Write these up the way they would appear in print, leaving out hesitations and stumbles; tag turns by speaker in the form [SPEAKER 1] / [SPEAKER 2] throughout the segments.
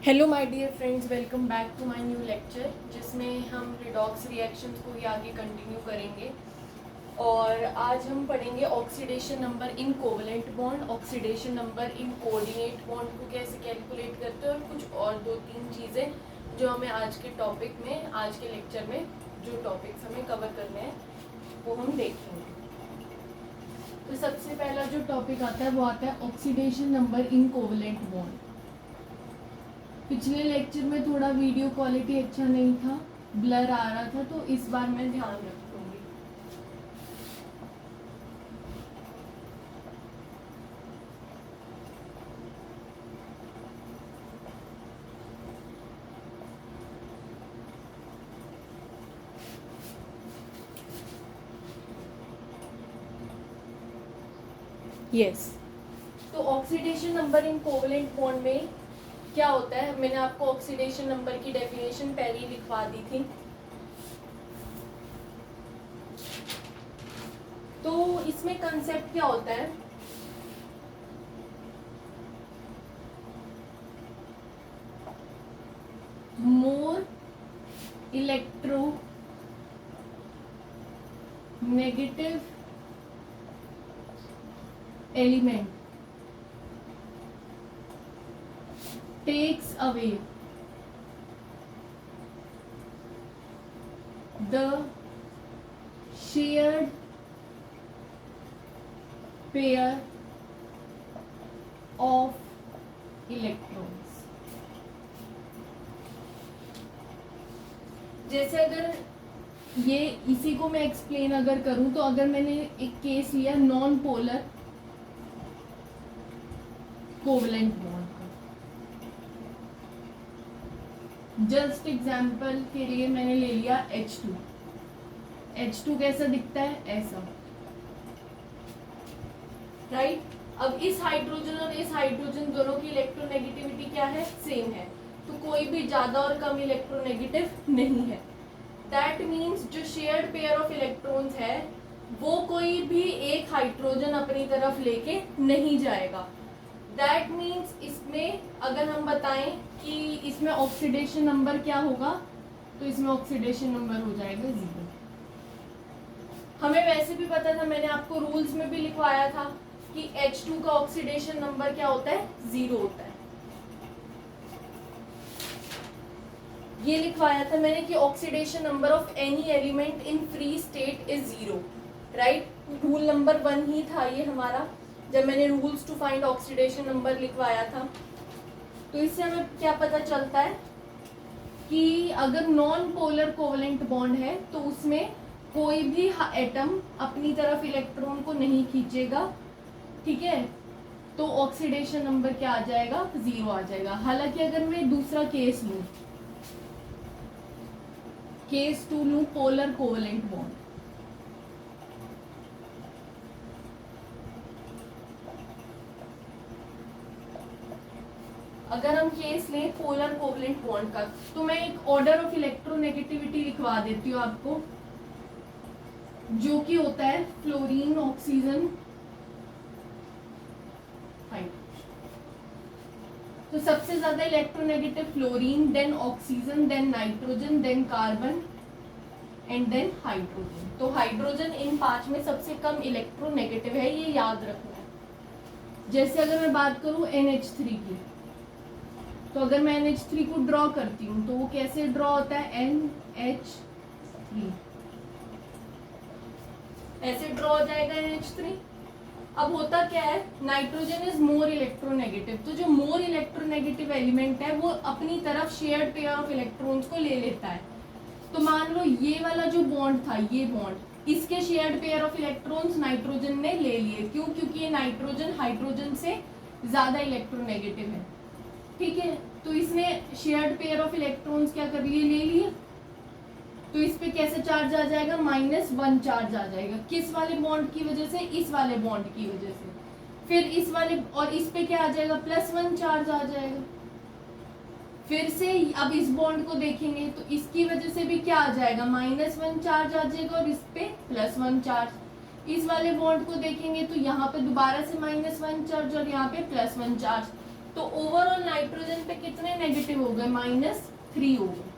[SPEAKER 1] Hello my dear friends, welcome back to my new lecture जिसमें हम redox reactions को ही आगे कंटिन्यू करेंगे। और आज हम पढ़ेंगे oxidation number in covalent bond, oxidation number in coordinate bond को कैसे कैलकुलेट करते हैं और कुछ और दो तीन चीज़ें जो हमें आज के टॉपिक में, आज के लेक्चर में जो टॉपिक्स हमें कवर करने हैं वो हम देखेंगे। तो सबसे पहला जो टॉपिक आता है वो आता है oxidation number in covalent bond. पिछले लेक्चर में थोड़ा वीडियो क्वालिटी अच्छा नहीं था, ब्लर आ रहा था, तो इस बार मैं ध्यान रखूंगी। यस, तो oxidation number in covalent bond में क्या होता है, मैंने आपको ऑक्सीडेशन नंबर की डेफिनेशन पहले ही लिखवा दी थी। तो इसमें कंसेप्ट क्या होता है, मोर electro negative element takes away the shared pair of electrons। जैसे अगर ये इसी को मैं एक्सप्लेन अगर करूं तो अगर मैंने एक केस लिया non polar covalent bond, just example के लिए मैंने ले लिया H2। H2 कैसा दिखता है, ऐसा, राइट। अब इस हाइड्रोजन और इस हाइड्रोजन दोनों की इलेक्ट्रोनेगेटिविटी क्या है, सेम है, तो कोई भी ज्यादा और कम इलेक्ट्रोनेगेटिव नहीं है। दैट मीन्स जो शेयर्ड पेयर ऑफ इलेक्ट्रॉन्स है वो कोई भी एक हाइड्रोजन अपनी तरफ लेके नहीं जाएगा। दैट मीन्स इसमें अगर हम बताएं कि इसमें ऑक्सीडेशन नंबर क्या होगा, तो इसमें ऑक्सीडेशन नंबर हो जाएगा 0। हमें वैसे भी पता था, मैंने आपको रूल्स में भी लिखवाया था कि H2 का ऑक्सीडेशन नंबर क्या होता है, 0 होता है। ये लिखवाया था मैंने कि oxidation number of any element in free state is 0, right. Rule number 1 ही था ये हमारा, जब मैंने rules to find oxidation number लिखवाया था। तो इससे हमें क्या पता चलता है कि अगर नॉन पोलर कोवलेंट बॉन्ड है तो उसमें कोई भी एटम अपनी तरफ इलेक्ट्रॉन को नहीं खींचेगा, ठीक है, तो ऑक्सीडेशन नंबर क्या आ जाएगा, 0 आ जाएगा। हालांकि अगर मैं दूसरा केस लूं, केस 2 लूं, पोलर कोवलेंट बॉन्ड, अगर हम केस लें पोलर कोवलेंट बॉन्ड का, तो मैं एक ऑर्डर ऑफ इलेक्ट्रोनेगेटिविटी लिखवा देती हूँ आपको, जो कि होता है फ्लोरीन, ऑक्सीजन, तो सबसे ज्यादा electronegative fluorine, then oxygen, then nitrogen, then carbon and then hydrogen. तो हाइड्रोजन इन 5 में सबसे कम इलेक्ट्रोनेगेटिव है, ये याद रखना है। जैसे अगर मैं बात करूं NH3 की, तो अगर मैं NH3 को ड्रॉ करती हूँ तो वो कैसे ड्रॉ होता है, NH3 ऐसे ड्रॉ हो जाएगा NH3। अब होता क्या है, नाइट्रोजन इज मोर इलेक्ट्रोनेगेटिव, तो जो मोर इलेक्ट्रोनेगेटिव एलिमेंट है वो अपनी तरफ शेयर्ड पेयर ऑफ इलेक्ट्रॉन्स को ले लेता है। तो मान लो ये वाला जो बॉन्ड था, ये बॉन्ड, इसके shared pair of electrons nitrogen ने ले लिए। क्यों? क्योंकि ये नाइट्रोजन हाइड्रोजन से ज्यादा इलेक्ट्रोनेगेटिव है, ठीक है। तो इसने शेयर्ड पेयर ऑफ इलेक्ट्रॉन्स क्या कर लिए, ले लिए। तो इस पे कैसे चार्ज आ जाएगा, -1 चार्ज आ जाएगा। किस वाले बॉन्ड की वजह से, इस वाले बॉन्ड की वजह से। फिर इस वाले और इस पे क्या आ जाएगा, +1 चार्ज आ जाएगा। फिर से अब इस बॉन्ड को देखेंगे तो इसकी वजह से भी क्या आ जाएगा, -1 चार्ज आ जाएगा और इस पे +1 चार्ज। इस वाले बॉन्ड को देखेंगे तो यहाँ पे दोबारा से -1 चार्ज और यहाँ पे +1 चार्ज। तो ओवरऑल ओवरऑल नाइट्रोजन पे कितने नेगेटिव हो गए, -3 हो गए,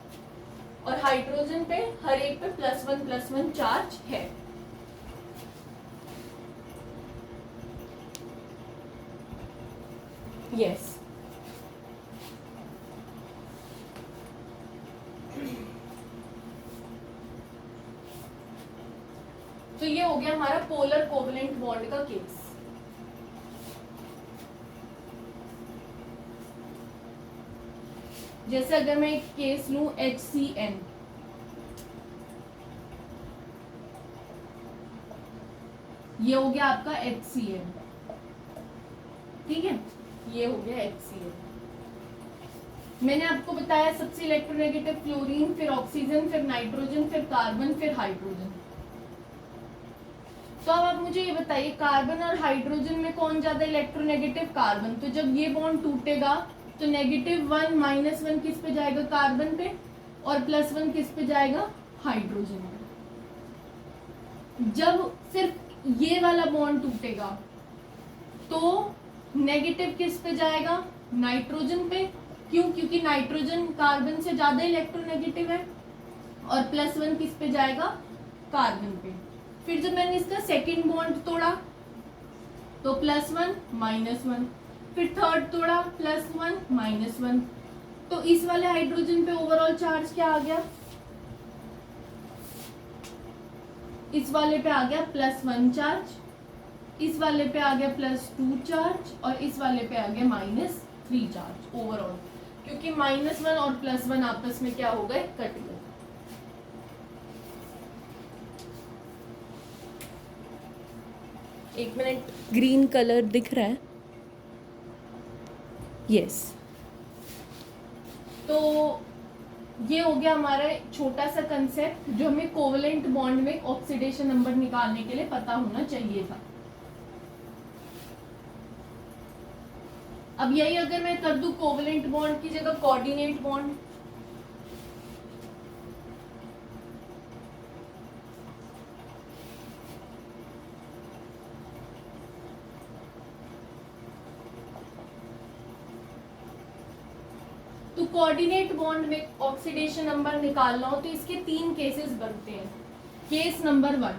[SPEAKER 1] और हाइड्रोजन पे हर एक पे +1 चार्ज है। यस तो ये हो गया हमारा पोलर कोवलेंट बॉन्ड का केस। जैसे अगर मैं एक केस लूं HCN, ये हो गया आपका HCN, ठीक है, ये हो गया HCN। मैंने आपको बताया सबसे इलेक्ट्रोनेगेटिव फ्लोरीन, फिर ऑक्सीजन, फिर नाइट्रोजन, फिर कार्बन, फिर हाइड्रोजन। तो अब आप मुझे ये बताइए कार्बन और हाइड्रोजन में कौन ज्यादा इलेक्ट्रोनेगेटिव, कार्बन। तो जब ये बॉन्ड टूटेगा तो -1 -1 किस पे जाएगा, कार्बन पे, और +1 किस पे जाएगा, हाइड्रोजन पे। जब सिर्फ ये वाला बॉन्ड टूटेगा तो नेगेटिव किस पे जाएगा, नाइट्रोजन पे। क्यों, क्योंकि नाइट्रोजन कार्बन से ज्यादा इलेक्ट्रोनेगेटिव है, और +1 किस पे जाएगा, कार्बन पे। फिर जब मैंने इसका सेकंड बॉन्ड तोड़ा तो +1 -1, फिर थर्ड तोड़ा +1 -1, तो इस वाले हाइड्रोजन पे ओवरऑल चार्ज क्या आ गया, इस वाले पे आ गया +1 चार्ज, इस वाले पे आ गया +2 चार्ज, और इस वाले पे आ गया -3 चार्ज ओवरऑल, क्योंकि -1 और +1 आपस में क्या हो गए, कट गए। एक मिनट, ग्रीन कलर दिख रहा है, यस। तो ये हो गया हमारा छोटा सा कंसेप्ट जो हमें कोवलेंट बॉन्ड में ऑक्सीडेशन नंबर निकालने के लिए पता होना चाहिए था। अब यही अगर मैं कर दूं कोवलेंट बॉन्ड की जगह कोऑर्डिनेट बॉन्ड, तो कोऑर्डिनेट बॉन्ड में ऑक्सीडेशन नंबर निकालना हो तो इसके 3 केसेस बनते हैं। केस नंबर 1,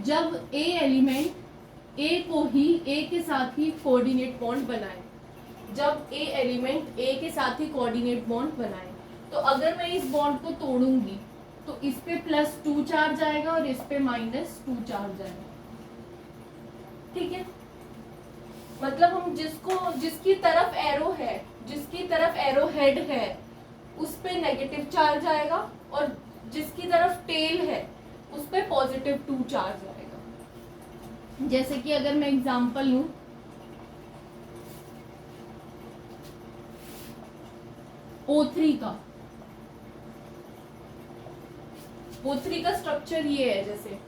[SPEAKER 1] जब ए एलिमेंट ए के साथ ही कोऑर्डिनेट बॉन्ड बनाए, जब ए एलिमेंट ए के साथ ही कोऑर्डिनेट बॉन्ड बनाए, तो अगर मैं इस बॉन्ड को तोड़ूंगी तो इस पे +2 चार्ज आएगा और इस पे -2 चार्ज आएगा, ठीक है। मतलब हम जिसकी तरफ एरो है, जिसकी तरफ एरो हेड है उस पे नेगेटिव चार्ज आएगा, और जिसकी तरफ टेल है उस पे +2 चार्ज आएगा। जैसे कि अगर मैं एग्जांपल लूं, O3 का, O3 का स्ट्रक्चर ये है जैसे।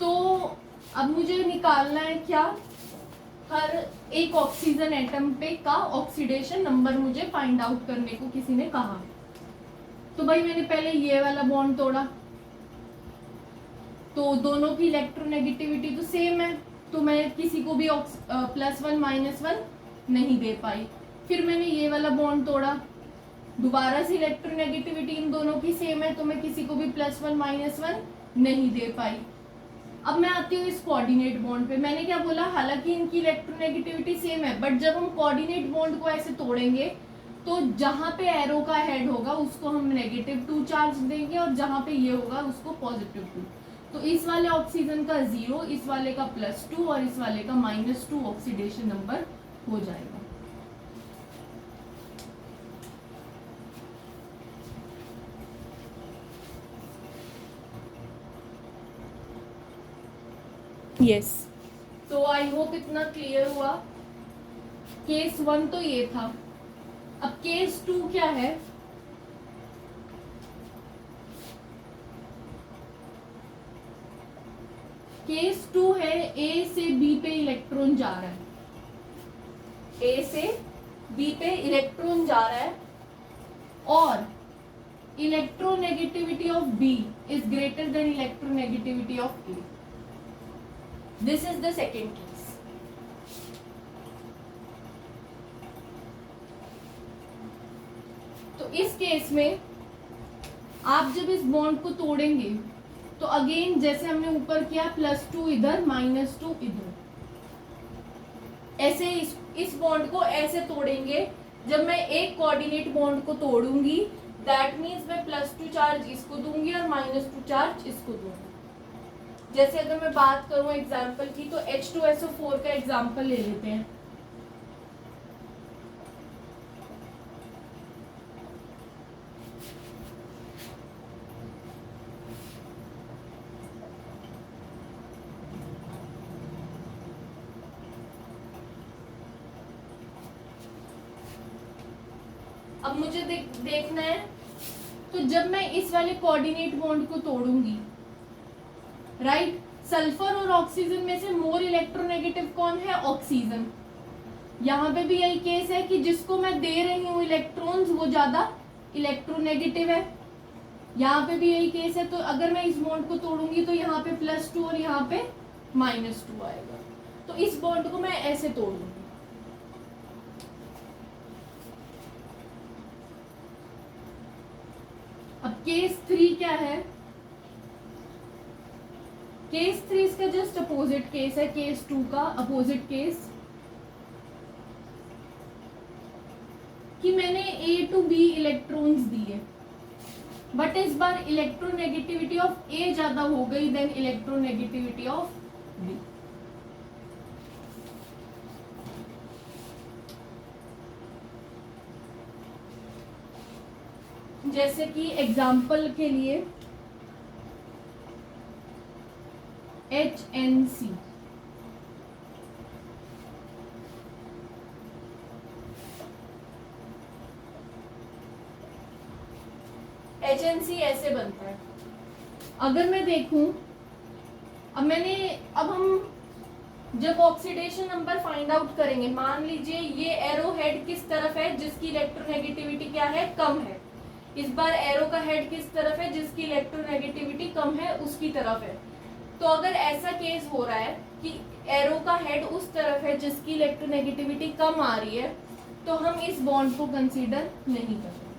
[SPEAKER 1] तो अब मुझे निकालना है क्या, हर एक ऑक्सीजन एटम पे का ऑक्सीडेशन नंबर मुझे फाइंड आउट करने को किसी ने कहा। तो भाई मैंने पहले ये वाला बॉन्ड तोड़ा, तो दोनों की इलेक्ट्रोनेगेटिविटी तो सेम है, तो मैं किसी को भी +1 -1 नहीं दे पाई। फिर मैंने ये वाला बॉन्ड तोड़ा, दोबारा से इलेक्ट्रोनेगेटिविटी इन दोनों की सेम है, तो मैं किसी को भी +1 -1 नहीं दे पाई। अब मैं आती हूँ इस कोऑर्डिनेट बॉन्ड पे। मैंने क्या बोला, हालांकि इनकी इलेक्ट्रोनेगेटिविटी सेम है, बट जब हम कोऑर्डिनेट बॉन्ड को ऐसे तोड़ेंगे तो जहां पे एरो का हेड होगा उसको हम -2 चार्ज देंगे, और जहां पे ये होगा उसको +2। तो इस वाले ऑक्सीजन का 0, इस वाले का +2 और इस वाले का -2 ऑक्सीडेशन नंबर हो जाएगा। यस, तो आई होप इतना क्लियर हुआ। केस 1 तो ये था। अब केस 2 क्या है, केस 2 है ए से बी पे इलेक्ट्रॉन जा रहा है, ए से बी पे इलेक्ट्रॉन जा रहा है, और electronegativity of B is greater than electronegativity of A. This is the second case. तो इस केस में आप जब इस बॉन्ड को तोड़ेंगे तो अगेन जैसे हमने ऊपर किया +2 इधर -2 इधर, ऐसे इस बॉन्ड को ऐसे तोड़ेंगे। जब मैं एक कोऑर्डिनेट बॉन्ड को तोड़ूंगी दैट मीन्स मैं +2 चार्ज इसको दूंगी और -2 चार्ज इसको दूंगी। जैसे अगर मैं बात करूं एग्जांपल की तो H2SO4 का एग्जांपल ले लेते हैं। अब मुझे देखना है, तो जब मैं इस वाले कोऑर्डिनेट बॉन्ड को तोड़ूंगी, राइट, सल्फर और ऑक्सीजन में से मोर इलेक्ट्रोनेगेटिव कौन है? ऑक्सीजन। यहाँ पे भी यही केस है कि जिसको मैं दे रही हूँ इलेक्ट्रॉन्स वो ज्यादा इलेक्ट्रोनेगेटिव है। यहाँ पे भी यही केस है। तो अगर मैं इस बॉन्ड को तोड़ूंगी तो यहाँ पे +2 और यहाँ पे -2 आएगा। तो इस बॉन्ड को मैं ऐसे तोड़ूंगी। अब केस 3 क्या है? केस 3 इसका जस्ट अपोजिट केस है, केस 2 का अपोजिट केस, कि मैंने A to B इलेक्ट्रॉन्स दिए बट इस बार इलेक्ट्रोनेगेटिविटी ऑफ A ज्यादा हो गई देन इलेक्ट्रोनेगेटिविटी ऑफ B। जैसे कि एग्जाम्पल के लिए HNC, HNC ऐसे बनता है। अगर मैं देखूं, अब हम जब ऑक्सीडेशन नंबर फाइंड आउट करेंगे, मान लीजिए ये एरो हेड किस तरफ है जिसकी इलेक्ट्रोनेगेटिविटी क्या है? कम है। इस बार एरो का हेड किस तरफ है जिसकी इलेक्ट्रोनेगेटिविटी कम है? उसकी तरफ है। तो अगर ऐसा केस हो रहा है कि एरो का हेड उस तरफ है जिसकी इलेक्ट्रोनेगेटिविटी कम आ रही है, तो हम इस बॉन्ड को कंसीडर नहीं करेंगे,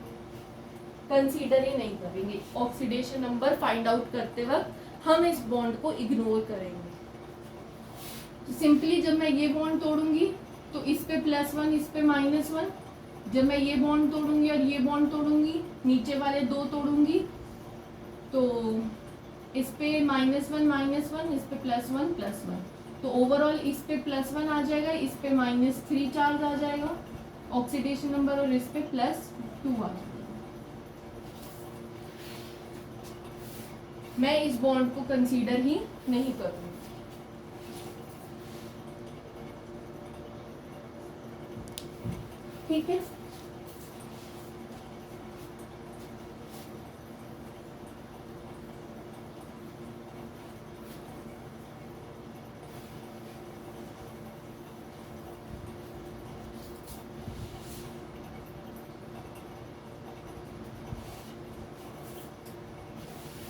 [SPEAKER 1] कंसीडर ही नहीं करेंगे। ऑक्सीडेशन नंबर फाइंड आउट करते वक्त हम इस बॉन्ड को इग्नोर करेंगे। तो सिंपली जब मैं ये बॉन्ड तोड़ूंगी तो इस पे +1 इस पे -1, जब मैं ये बॉन्ड तोड़ूंगी और ये बॉन्ड तोड़ूंगी, नीचे वाले दो तोड़ूंगी, तो इस पे -1 -1, इस पे +1 +1, तो ओवरऑल इस पे +1 आ जाएगा, इस पे -3 चार्ज आ जाएगा ऑक्सीडेशन नंबर, और इस पे +2 आ जाएगा। मैं इस बॉन्ड को कंसीडर ही नहीं करूंगी। ठीक है,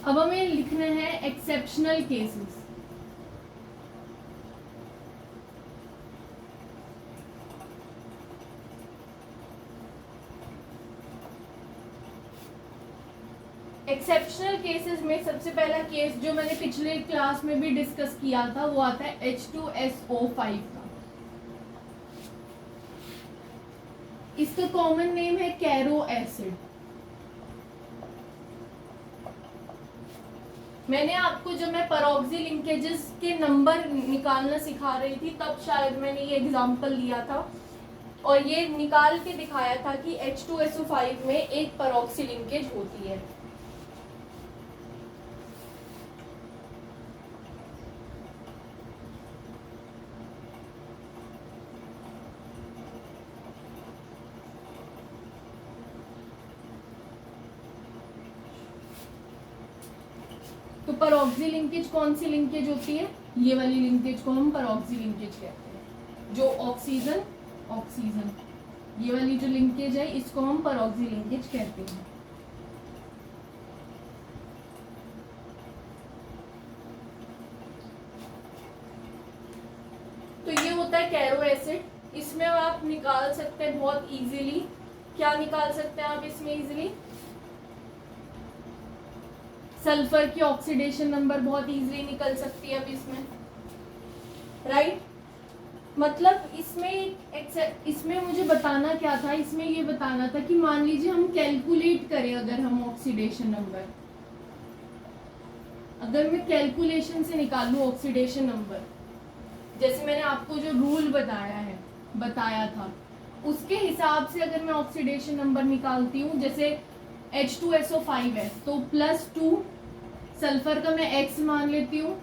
[SPEAKER 1] अब हमें लिखना है एक्सेप्शनल केसेस। एक्सेप्शनल केसेस में सबसे पहला केस जो मैंने पिछले क्लास में भी डिस्कस किया था वो आता है H2SO5 का। इसका कॉमन नेम है कैरो एसिड। मैंने आपको जब मैं परऑक्सी लिंकेजेस के नंबर निकालना सिखा रही थी तब शायद मैंने ये एग्जांपल लिया था और ये निकाल के दिखाया था कि H2SO5 में एक परऑक्सी लिंकेज होती है। तो परऑक्सी लिंकेज कौन सी लिंकेज होती है? ये वाली लिंकेज को हम परऑक्सी लिंकेज कहते हैं। जो ऑक्सीजन ऑक्सीजन ये वाली जो लिंकेज है इसको हम परऑक्सी लिंकेज कहते हैं। होता है कैरो एसिड, इसमें आप निकाल सकते हैं बहुत इजीली। क्या निकाल सकते हैं आप इसमें इजीली? सल्फर की ऑक्सीडेशन नंबर बहुत इजीली निकल सकती है अब इसमें, राइट। मतलब इसमें मुझे बताना क्या था, इसमें ये बताना था कि मान लीजिए हम कैलकुलेट करें, अगर हम ऑक्सीडेशन नंबर, अगर मैं कैलकुलेशन से निकालूं ऑक्सीडेशन नंबर, जैसे मैंने आपको जो रूल बताया था उसके हिसाब से अगर मैं ऑक्सीडेशन नंबर निकालती हूँ, जैसे H2SO5 है तो +2 सल्फर का मैं x मान लेती हूँ,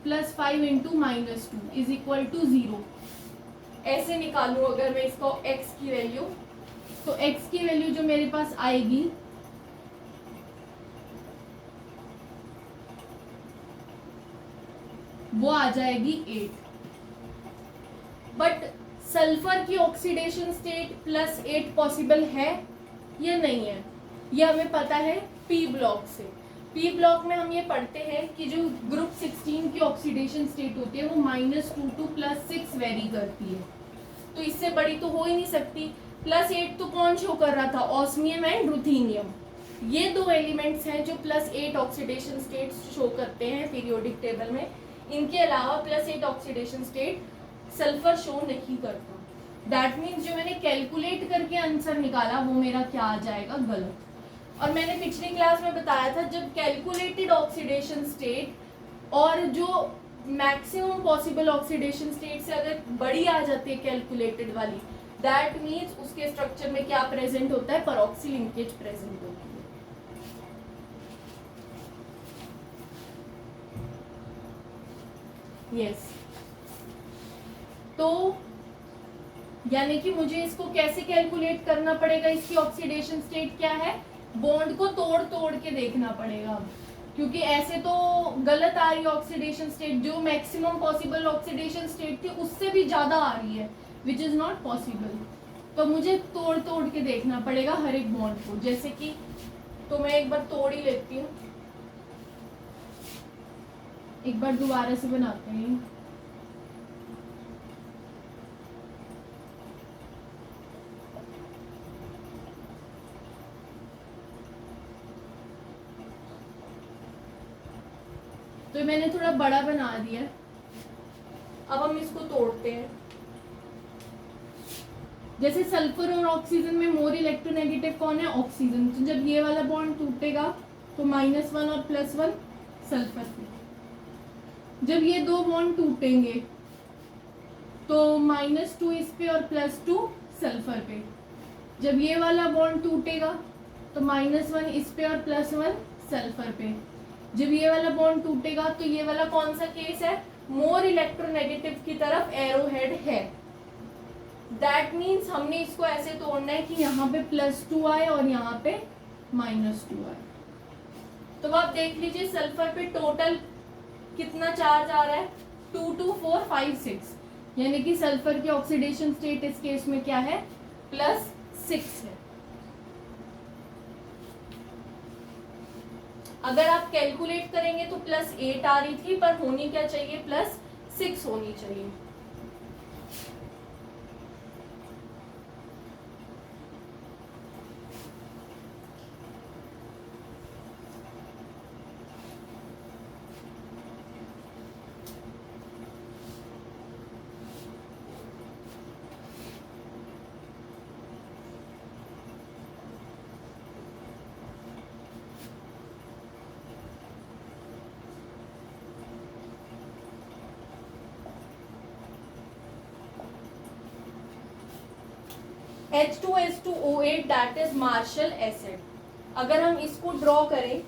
[SPEAKER 1] +5 इंटू -2 इज इक्वल टू 0। ऐसे निकालूं अगर मैं इसको x की वैल्यू, तो x की वैल्यू जो मेरे पास आएगी वो आ जाएगी 8। बट सल्फर की ऑक्सीडेशन स्टेट +8 पॉसिबल है या नहीं है, ये हमें पता है पी ब्लॉक से। पी ब्लॉक में हम ये पढ़ते हैं कि जो ग्रुप 16 की ऑक्सीडेशन स्टेट होती है वो -2 to +6 वेरी करती है, तो इससे बड़ी तो हो ही नहीं सकती। +8 तो कौन शो कर रहा था? Osmium and ruthenium. ये दो एलिमेंट्स हैं जो +8 ऑक्सीडेशन स्टेट शो करते हैं पीरियोडिक टेबल में। इनके अलावा +8 ऑक्सीडेशन स्टेट सल्फर शो नहीं करता। दैट मीन्स जो मैंने कैलकुलेट करके आंसर निकाला वो मेरा क्या आ जाएगा? गलत। और मैंने पिछली क्लास में बताया था जब कैलकुलेटेड ऑक्सीडेशन स्टेट और जो मैक्सिमम पॉसिबल ऑक्सीडेशन स्टेट से अगर बड़ी आ जाती है कैलकुलेटेड वाली, दैट मीन्स उसके स्ट्रक्चर में क्या प्रेजेंट होता है? परऑक्सी लिंकेज प्रेजेंट होती है। यस तो यानी कि मुझे इसको कैसे कैलकुलेट करना पड़ेगा? इसकी ऑक्सीडेशन स्टेट क्या है? बॉन्ड को तोड़ तोड़ के देखना पड़ेगा अब, क्योंकि ऐसे तो गलत आ रही है ऑक्सीडेशन स्टेट। जो मैक्सिमम पॉसिबल ऑक्सीडेशन स्टेट थी उससे भी ज्यादा आ रही है, विच इज नॉट पॉसिबल। तो मुझे तोड़ तोड़ के देखना पड़ेगा हर एक बॉन्ड को। जैसे कि तो मैं एक बार तोड़ ही लेती हूँ, एक बार दोबारा से बनाते हैं। तो मैंने थोड़ा बड़ा बना दिया। अब हम इसको तोड़ते हैं। जैसे सल्फर और ऑक्सीजन में मोर इलेक्ट्रोनेगेटिव कौन है? ऑक्सीजन। तो जब ये वाला बॉन्ड टूटेगा तो -1 और +1 सल्फर पे। जब ये दो बॉन्ड टूटेंगे तो -2 इस पे और +2 सल्फर पे। जब ये वाला बॉन्ड टूटेगा तो -1 इस पे और +1 सल्फर पे। जब ये वाला बॉन्ड टूटेगा तो ये वाला कौन सा केस है? मोर इलेक्ट्रोनेगेटिव की तरफ एरो हेड है। दैट मीन्स हमने इसको ऐसे तोड़ना है कि यहाँ पे +2 आए और यहाँ पे -2 आए। तो आप देख लीजिए सल्फर पे टोटल कितना चार्ज आ रहा है? 2 2 4 5 6, यानी कि सल्फर की ऑक्सीडेशन स्टेट इस केस में क्या है? +6 है। अगर आप कैलकुलेट करेंगे तो +8 आ रही थी, पर होनी क्या चाहिए? +6 होनी चाहिए। H2S2O8 that is martial acid. अगर हम इसको ड्रॉ करें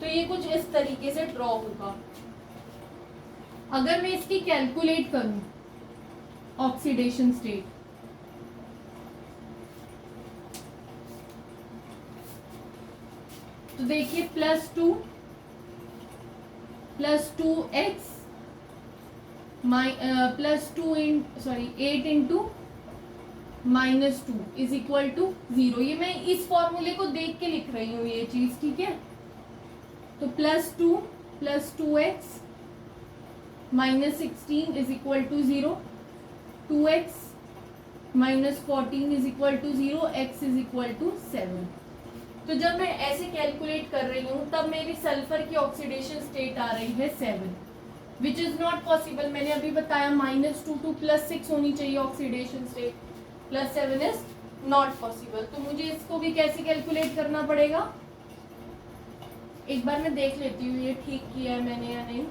[SPEAKER 1] तो ये कुछ इस तरीके से ड्रॉ होगा। अगर मैं इसकी कैलकुलेट करूं ऑक्सीडेशन स्टेट, तो देखिए +2 +2x +8 into -2 is equal to 0। ये मैं इस फॉर्मूले को देख के लिख रही हूँ ये चीज, ठीक है। तो +2 +2x -16 is equal to 0, 2x -14 is equal to 0, x is equal to 7। तो जब मैं ऐसे कैलकुलेट कर रही हूँ तब मेरी सल्फर की ऑक्सीडेशन स्टेट आ रही है 7, विच इज नॉट पॉसिबल। मैंने अभी बताया -2 टू +6 होनी चाहिए oxidation state, +7 is not possible. तो मुझे इसको भी कैसे कैलकुलेट करना पड़ेगा, एक बार मैं देख लेती हूँ ये ठीक किया है मैंने या नहीं।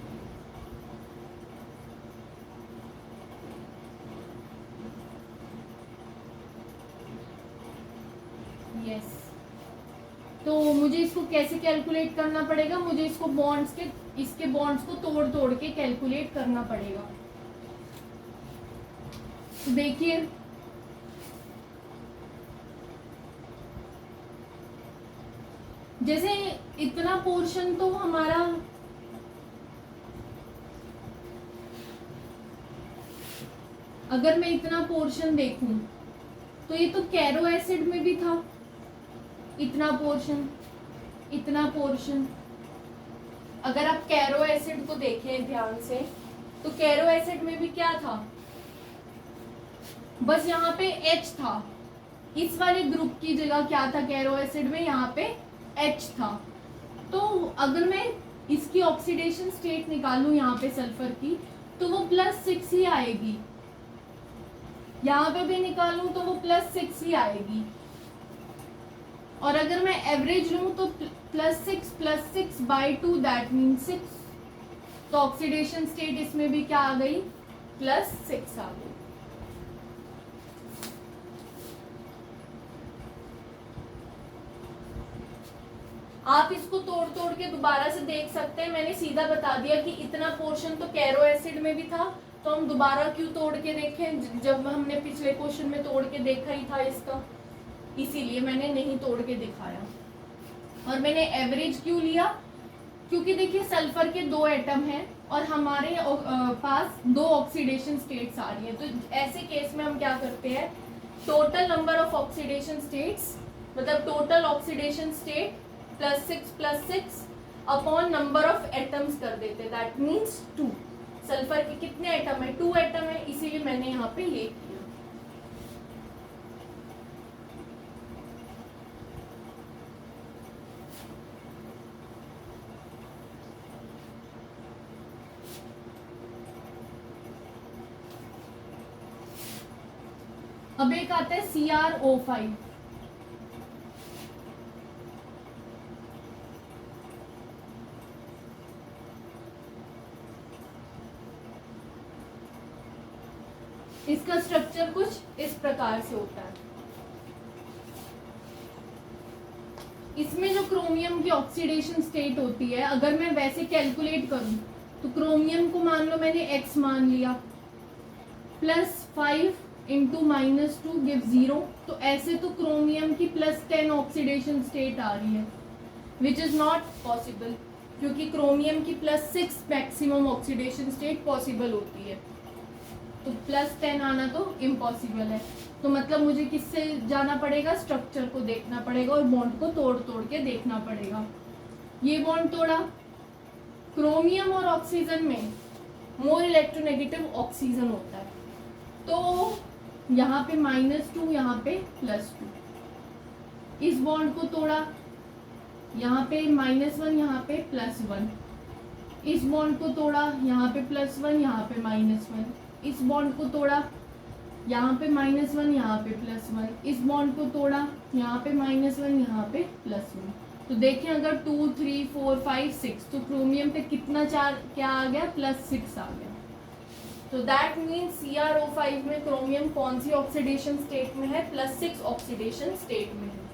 [SPEAKER 1] यस, तो मुझे इसको कैसे कैलकुलेट करना पड़ेगा, मुझे इसको इसके बॉन्ड्स को तोड़ तोड़ के कैलकुलेट करना पड़ेगा। तो देखिए जैसे इतना पोर्शन तो हमारा अगर मैं इतना पोर्शन देखूं तो ये तो कैरो एसिड में भी था, इतना पोर्शन। अगर आप कैरो एसिड को देखें ध्यान से तो कैरो एसिड में भी क्या था, बस यहाँ पे H था। इस वाले ग्रुप की जगह क्या था कैरो एसिड में, यहाँ पे H था। तो अगर मैं इसकी ऑक्सीडेशन स्टेट निकालूं यहाँ पे सल्फर की तो वो +6 ही आएगी, यहाँ पे भी निकालूं तो वो +6 ही आएगी। और अगर मैं एवरेज लूं तो +6 दैट मीन 6। तो ऑक्सीडेशन स्टेट इसमें भी क्या आ गई, +6 आ गई। आप इसको तोड़ तोड़ के दोबारा से देख सकते हैं। मैंने सीधा बता दिया कि इतना पोर्शन तो कैरो एसिड में भी था, तो हम दोबारा क्यों तोड़ के देखें जब हमने पिछले क्वेश्चन में तोड़ के देखा ही था इसका, इसीलिए मैंने नहीं तोड़ के दिखाया। और मैंने एवरेज क्यों लिया, क्योंकि देखिए सल्फर के 2 एटम हैं और हमारे पास 2 ऑक्सीडेशन स्टेट्स आ रही हैं। तो ऐसे केस में हम क्या करते हैं, total number of oxidation states मतलब total oxidation state +6 upon number of atoms कर देते हैं, दैट मीन्स 2। सल्फर के कितने एटम है, 2 एटम है, इसीलिए मैंने यहाँ पे ये किया। अब एक आता है CrO5। इसका स्ट्रक्चर कुछ इस प्रकार से होता है। इसमें जो क्रोमियम की ऑक्सीडेशन स्टेट होती है, अगर मैं वैसे कैलकुलेट करूं तो क्रोमियम को मान लो मैंने x मान लिया, +5 इंटू -2 गिव 0। तो ऐसे तो क्रोमियम की +10 ऑक्सीडेशन स्टेट आ रही है, विच इज नॉट पॉसिबल, क्योंकि क्रोमियम की +6 मैक्सिमम ऑक्सीडेशन स्टेट पॉसिबल होती है। तो +10 आना तो इम्पॉसिबल है। तो मतलब मुझे किससे जाना पड़ेगा, स्ट्रक्चर को देखना पड़ेगा और बॉन्ड को तोड़ तोड़ के देखना पड़ेगा। ये बॉन्ड तोड़ा, क्रोमियम और ऑक्सीजन में मोर इलेक्ट्रोनेगेटिव ऑक्सीजन होता है, तो यहाँ पे -2 यहाँ पे +2। इस बॉन्ड को तोड़ा, यहाँ पे -1 यहाँ पे +1। इस बॉन्ड को तोड़ा, यहाँ पे +1 यहाँ पे -1। इस बॉन्ड को तोड़ा, यहाँ पे -1 यहाँ पे +1। इस बॉन्ड को तोड़ा, यहाँ पे -1 यहाँ पे +1। तो देखें अगर 2 3 4 5 6 तो क्रोमियम पे कितना क्या आ गया, +6 आ गया। तो दैट मीन्स CrO5 में क्रोमियम कौन सी ऑक्सीडेशन स्टेट में है, +6 ऑक्सीडेशन स्टेट में है।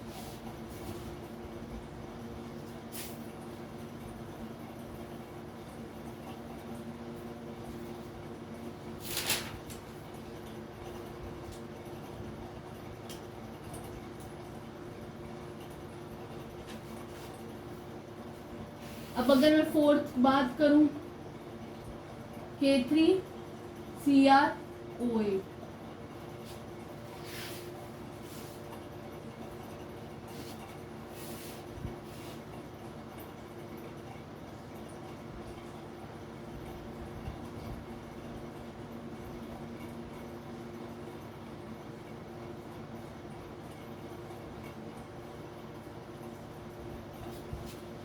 [SPEAKER 1] अब अगर मैं फोर्थ बात करूं, K3CrO8,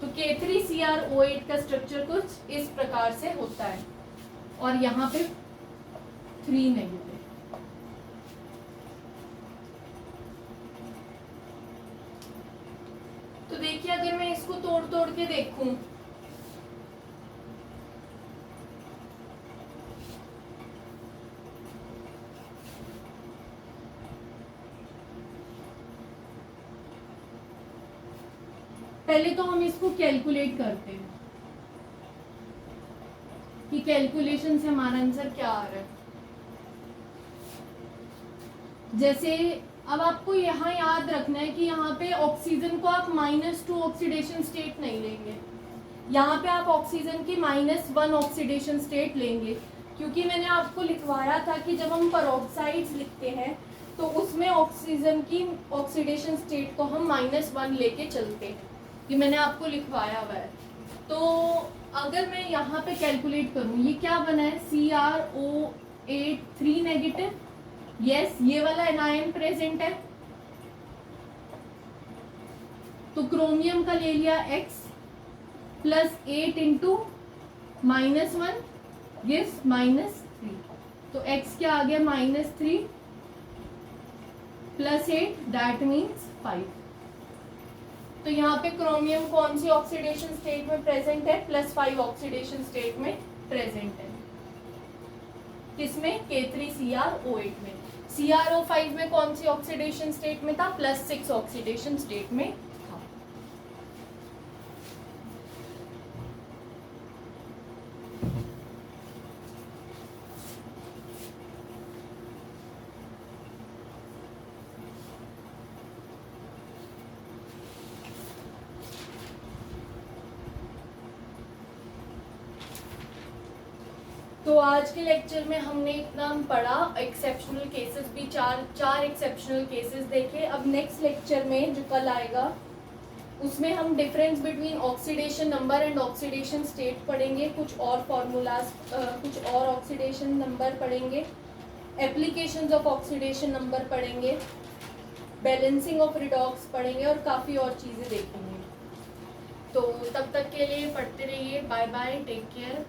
[SPEAKER 1] तो K3CrO8 का स्ट्रक्चर कुछ इस प्रकार से होता है और यहाँ पे 3 नेगेटिव। तो देखिए अगर मैं इसको तोड़ तोड़ के देखूं, पहले तो हम इसको कैलकुलेट करते हैं कि कैलकुलेशन से हमारा आंसर क्या आ रहा है। जैसे अब आपको यहाँ याद रखना है कि यहाँ पे ऑक्सीजन को आप -2 ऑक्सीडेशन स्टेट नहीं लेंगे, यहाँ पे आप ऑक्सीजन की -1 ऑक्सीडेशन स्टेट लेंगे, क्योंकि मैंने आपको लिखवाया था कि जब हम पेरोक्साइड्स लिखते हैं तो उसमें ऑक्सीजन की ऑक्सीडेशन स्टेट को हम -1 लेके चलते हैं, ये मैंने आपको लिखवाया हुआ है। तो अगर मैं यहाँ पे कैलकुलेट करूँ, ये क्या बना है, CrO8 3 नेगेटिव, यस ये वाला एनायन प्रेजेंट है, तो क्रोमियम का ले लिया X +8 इंटू -1 गिव्स -3, तो X क्या आ गया, -3 +8 दैट मीन्स 5। तो यहाँ पे क्रोमियम कौन सी ऑक्सीडेशन स्टेट में प्रेजेंट है, +5 ऑक्सीडेशन स्टेट में प्रेजेंट है। किसमें, K3CrO8 में। CrO5 में कौन सी ऑक्सीडेशन स्टेट में था, +6 ऑक्सीडेशन स्टेट में था। तो आज के लेक्चर में हमने इतना पढ़ा, एक्सेप्शनल केसेस भी चार एक्सेप्शनल केसेस देखे। अब नेक्स्ट लेक्चर में जो कल आएगा उसमें हम difference between oxidation number and oxidation state पढ़ेंगे, कुछ और फॉर्मूलाज, कुछ और ऑक्सीडेशन नंबर पढ़ेंगे, एप्लीकेशंस ऑफ ऑक्सीडेशन नंबर पढ़ेंगे, बैलेंसिंग ऑफ रिडॉक्स पढ़ेंगे और काफ़ी और चीज़ें देखेंगे। तो तब तक के लिए पढ़ते रहिए, बाय बाय, टेक केयर।